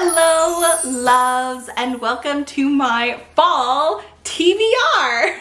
Hello, loves, and welcome to my fall TBR.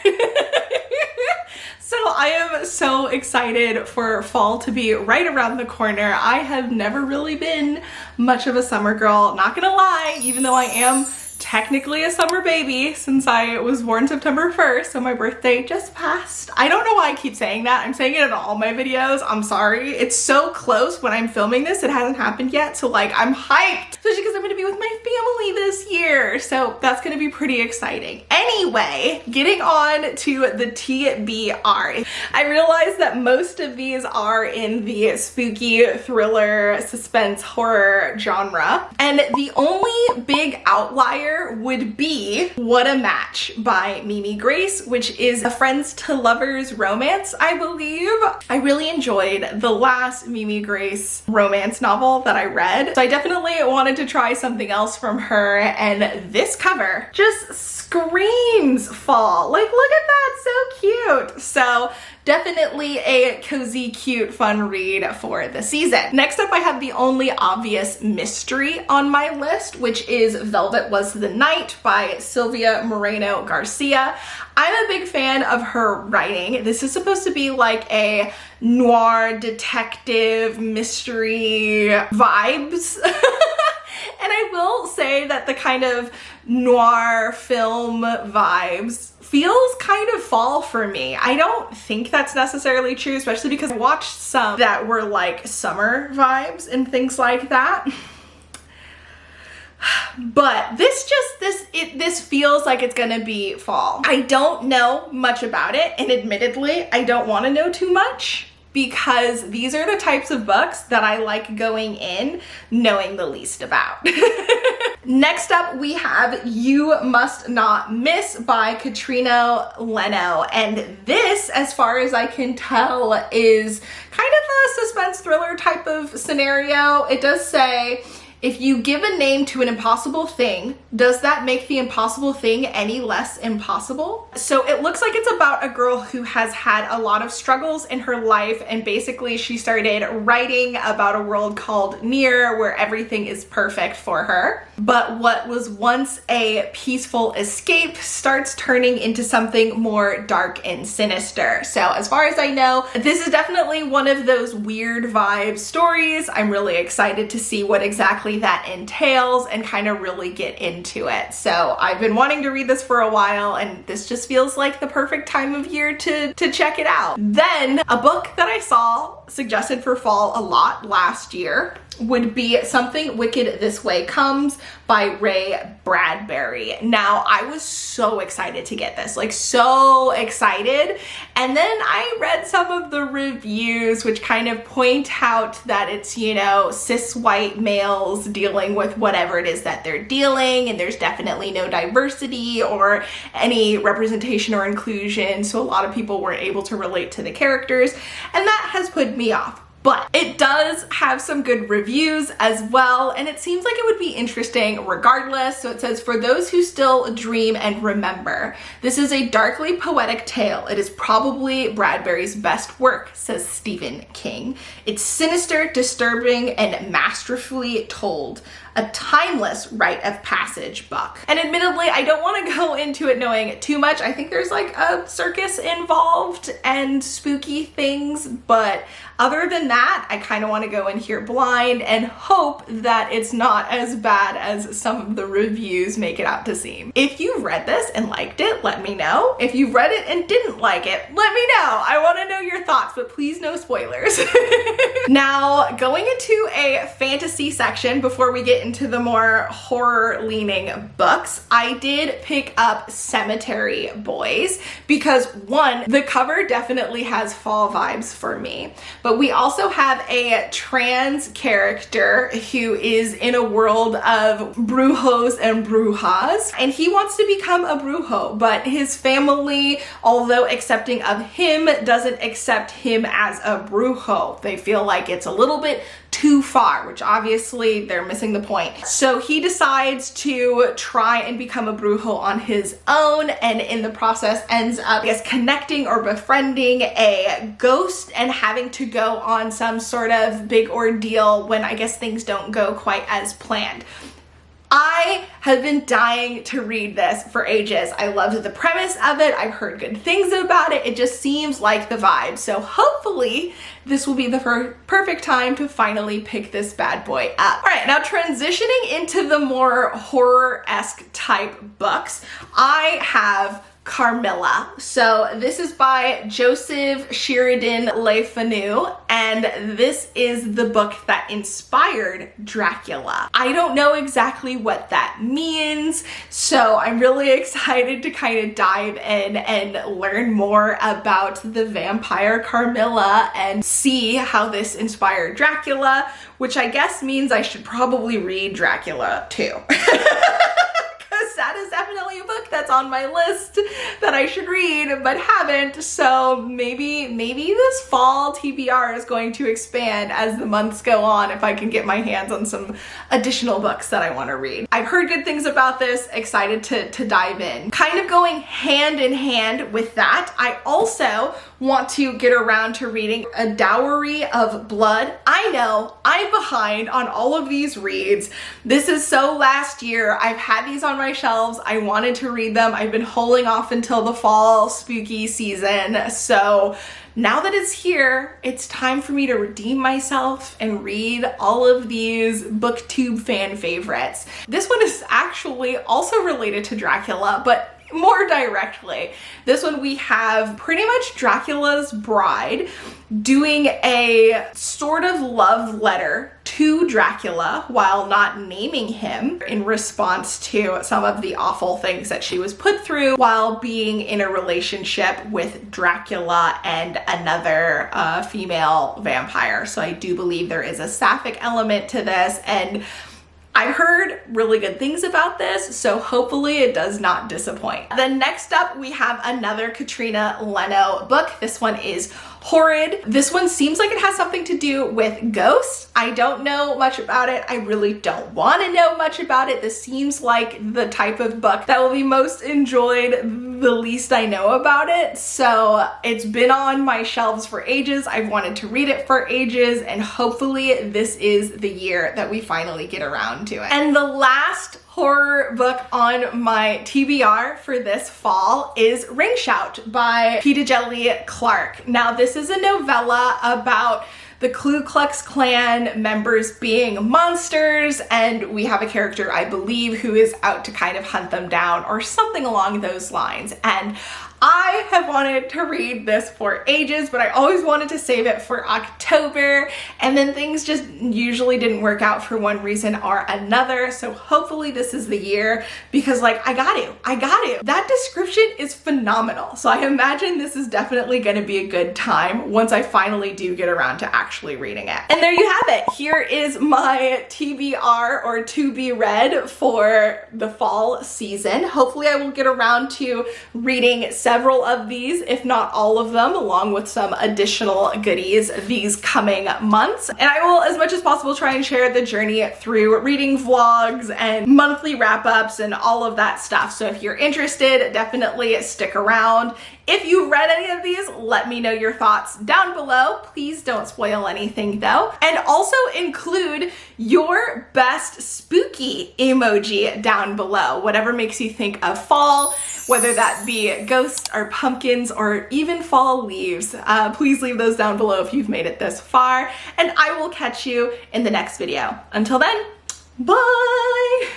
So I am so excited for fall to be right around the corner. I have never really been much of a summer girl, not gonna lie, even though I am technically a summer baby since I was born September 1st, so my birthday just passed. I don't know why I keep saying that. I'm saying it in all my videos. I'm sorry. It's so close when I'm filming this. It hasn't happened yet, so like I'm hyped, especially because I'm gonna be with my family this year. So that's gonna be pretty exciting. Anyway, getting on to the TBR. I realize that most of these are in the spooky thriller, suspense, horror genre, and the only big outlier would be What a Match by Mimi Grace, which is a friends to lovers romance, I believe. I really enjoyed the last Mimi Grace romance novel that I read, so I definitely wanted to try something else from her, and this cover just screams fall. Like, look at that, so cute. So definitely a cozy, cute, fun read for the season. Next up, I have the only obvious mystery on my list, which is Velvet Was the Night by Silvia Moreno Garcia. I'm a big fan of her writing. This is supposed to be like a noir detective mystery vibes. And I will say that the kind of noir film vibes feels kind of fall for me. I don't think that's necessarily true, especially because I watched some that were like summer vibes and things like that. But this feels like it's gonna be fall. I don't know much about it, and admittedly, I don't want to know too much, because these are the types of books that I like going in knowing the least about. Next up, we have You Must Not Miss by Katrina Leno. And this, as far as I can tell, is kind of a suspense thriller type of scenario. It does say, if you give a name to an impossible thing, does that make the impossible thing any less impossible? So it looks like it's about a girl who has had a lot of struggles in her life, and basically she started writing about a world called Near, where everything is perfect for her. But what was once a peaceful escape starts turning into something more dark and sinister. So as far as I know, this is definitely one of those weird vibe stories. I'm really excited to see what exactly that entails and kind of really get into it. So I've been wanting to read this for a while, and this just feels like the perfect time of year to check it out. Then a book that I saw suggested for fall a lot last year would be Something Wicked This Way Comes by Ray Bradbury. Now, I was so excited to get this, like so excited. And then I read some of the reviews which kind of point out that it's, you know, cis white males dealing with whatever it is that they're dealing, and there's definitely no diversity or any representation or inclusion. So a lot of people weren't able to relate to the characters, and that has put me off. But it does have some good reviews as well, and it seems like it would be interesting regardless. So it says, for those who still dream and remember, this is a darkly poetic tale. It is probably Bradbury's best work, says Stephen King. It's sinister, disturbing, and masterfully told. A timeless rite of passage book. And admittedly, I don't want to go into it knowing too much. I think there's like a circus involved and spooky things, but other than that, I kind of want to go in here blind and hope that it's not as bad as some of the reviews make it out to seem. If you've read this and liked it, let me know. If you've read it and didn't like it, let me know. I want to know your thoughts, but please no spoilers. Now, going into a fantasy section before we get into the more horror-leaning books, I did pick up Cemetery Boys because, one, the cover definitely has fall vibes for me, but we also have a trans character who is in a world of brujos and brujas, and he wants to become a brujo, but his family, although accepting of him, doesn't accept him as a brujo. They feel like it's a little bit too far, which obviously they're missing the point. So he decides to try and become a brujo on his own, and in the process ends up, I guess, connecting or befriending a ghost and having to go on some sort of big ordeal when I guess things don't go quite as planned. I have been dying to read this for ages. I loved the premise of it. I've heard good things about it. It just seems like the vibe. So hopefully this will be the perfect time to finally pick this bad boy up. All right, now transitioning into the more horror-esque type books, I have Carmilla. So this is by Joseph Sheridan Le Fanu, and this is the book that inspired Dracula. I don't know exactly what that means, so I'm really excited to kind of dive in and learn more about the vampire Carmilla and see how this inspired Dracula, which I guess means I should probably read Dracula too. That is definitely a book that's on my list that I should read but haven't, so maybe this fall TBR is going to expand as the months go on if I can get my hands on some additional books that I want to read. I've heard good things about this, excited to dive in. Kind of going hand in hand with that, I also want to get around to reading A Dowry of Blood. I know I'm behind on all of these reads. This is so last year. I've had these on my shelves. I wanted to read them. I've been holding off until the fall spooky season. So now that it's here, it's time for me to redeem myself and read all of these BookTube fan favorites. This one is actually also related to Dracula, but more directly. This one we have pretty much Dracula's bride doing a sort of love letter to Dracula while not naming him in response to some of the awful things that she was put through while being in a relationship with Dracula and another female vampire. So I do believe there is a sapphic element to this, and I've heard really good things about this, so hopefully it does not disappoint. Then next up, we have another Katrina Leno book. This one is Horrid. This one seems like it has something to do with ghosts. I don't know much about it. I really don't want to know much about it. This seems like the type of book that will be most enjoyed the least I know about it. So it's been on my shelves for ages. I've wanted to read it for ages, and hopefully this is the year that we finally get around to it. And the last horror book on my TBR for this fall is Ring Shout by P. Djeli Clark. Now this is a novella about the Ku Klux Klan members being monsters, and we have a character, I believe, who is out to kind of hunt them down or something along those lines. And I have wanted to read this for ages, but I always wanted to save it for October, and then things just usually didn't work out for one reason or another. So hopefully this is the year, because like, I got to. That description is phenomenal. So I imagine this is definitely going to be a good time once I finally do get around to actually reading it. And there you have it. Here is my TBR, or to be read, for the fall season. Hopefully I will get around to reading several of these, if not all of them, along with some additional goodies these coming months. And I will, as much as possible, try and share the journey through reading vlogs and monthly wrap-ups and all of that stuff. So if you're interested, definitely stick around. If you've read any of these, let me know your thoughts down below. Please don't spoil anything though. And also include your best spooky emoji down below. Whatever makes you think of fall, whether that be ghosts or pumpkins or even fall leaves. Please leave those down below if you've made it this far. And I will catch you in the next video. Until then, bye!